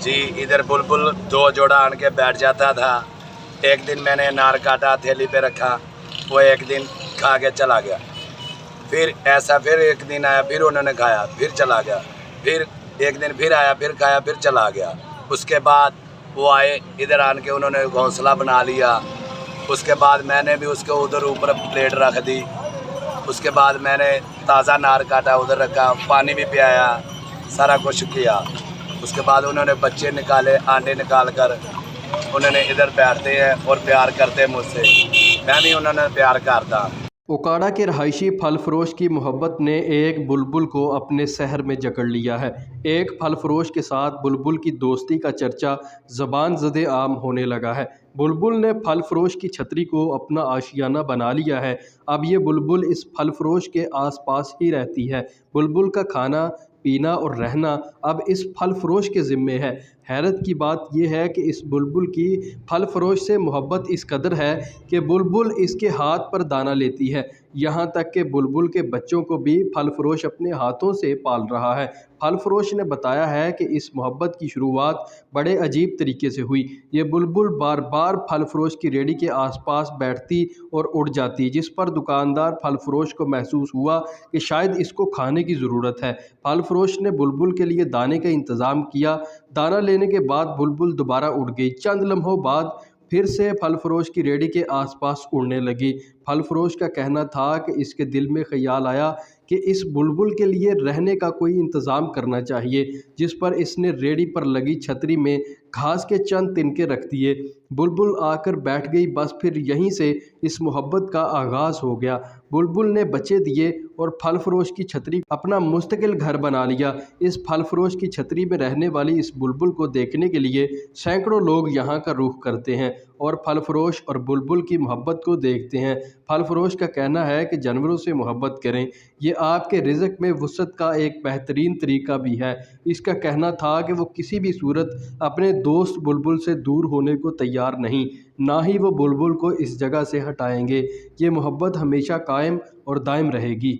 जी, इधर बुलबुल दो जोड़ा आन के बैठ जाता था। एक दिन मैंने अनार काटा, थैली पे रखा, वो एक दिन खा के चला गया। फिर ऐसा फिर एक दिन आया, फिर उन्होंने खाया, फिर चला गया। फिर एक दिन फिर आया, फिर खाया, फिर चला गया। उसके बाद वो आए, इधर आन के उन्होंने घोंसला बना लिया। उसके बाद मैंने भी उसके उधर ऊपर प्लेट रख दी। उसके बाद मैंने ताज़ा अनार काटा, उधर रखा, पानी भी पियाया, सारा कुछ किया। उसके बाद उन्होंने बच्चे निकाले, आंडे निकाल कर उन्होंने इधर बैठते हैं और प्यार करते हैं मुझसे, मैं भी उन्होंने प्यार करता। ओकाड़ा के रहायशी फल फरोश की मोहब्बत ने एक बुलबुल को अपने शहर में जकड़ लिया है। एक फल फरोश के साथ बुलबुल की दोस्ती का चर्चा ज़बान ज़दे आम होने लगा है। बुलबुल ने फल फरोश की छतरी को अपना आशियाना बना लिया है। अब ये बुलबुल इस फल फरोश के आसपास ही रहती है। बुलबुल का खाना पीना और रहना अब इस फल फरोश के ज़िम्मे है। हैरत की बात यह है कि इस बुलबुल की फल फरोश से मोहब्बत इस कदर है कि बुलबुल इसके हाथ पर दाना लेती है। यहाँ तक कि बुलबुल के बच्चों को भी फल फरोश अपने हाथों से पाल रहा है। फल फरोश ने बताया है कि इस मोहब्बत की शुरुआत बड़े अजीब तरीके से हुई। ये बुलबुल बार बार फल फरोश की रेहड़ी के आसपास बैठती और उड़ जाती, जिस पर दुकानदार फल फरोश को महसूस हुआ कि शायद इसको खाने की ज़रूरत है। फल फरोश ने बुलबुल के लिए दाने का इंतज़ाम किया। दाना लेने के बाद बुलबुल दोबारा उड़ गई। चंद लम्हों बाद फिर से फल फरोश की रेहड़ी के आसपास उड़ने लगी। फल फरोश का कहना था कि इसके दिल में ख्याल आया कि इस बुलबुल के लिए रहने का कोई इंतज़ाम करना चाहिए, जिस पर इसने रेहड़ी पर लगी छतरी में घास के चंद तिनके रख दिए। बुलबुल आकर बैठ गई। बस फिर यहीं से इस मोहब्बत का आगाज़ हो गया। बुलबुल ने बच्चे दिए और फल फरोश की छतरी अपना मुस्तकिल घर बना लिया। इस फल फरोश की छतरी में रहने वाली इस बुलबुल को देखने के लिए सैकड़ों लोग यहाँ का रुख करते हैं और फल फरोश और बुलबुल की मोहब्बत को देखते हैं। फल फरोश का कहना है कि जानवरों से मोहब्बत करें, ये आपके रिज़्क़ में वुसअत का एक बेहतरीन तरीका भी है। इसका कहना था कि वो किसी भी सूरत अपने दोस्त बुलबुल से दूर होने को तैयार नहीं, ना ही वो बुलबुल को इस जगह से हटाएंगे। ये मोहब्बत हमेशा कायम और दायम रहेगी।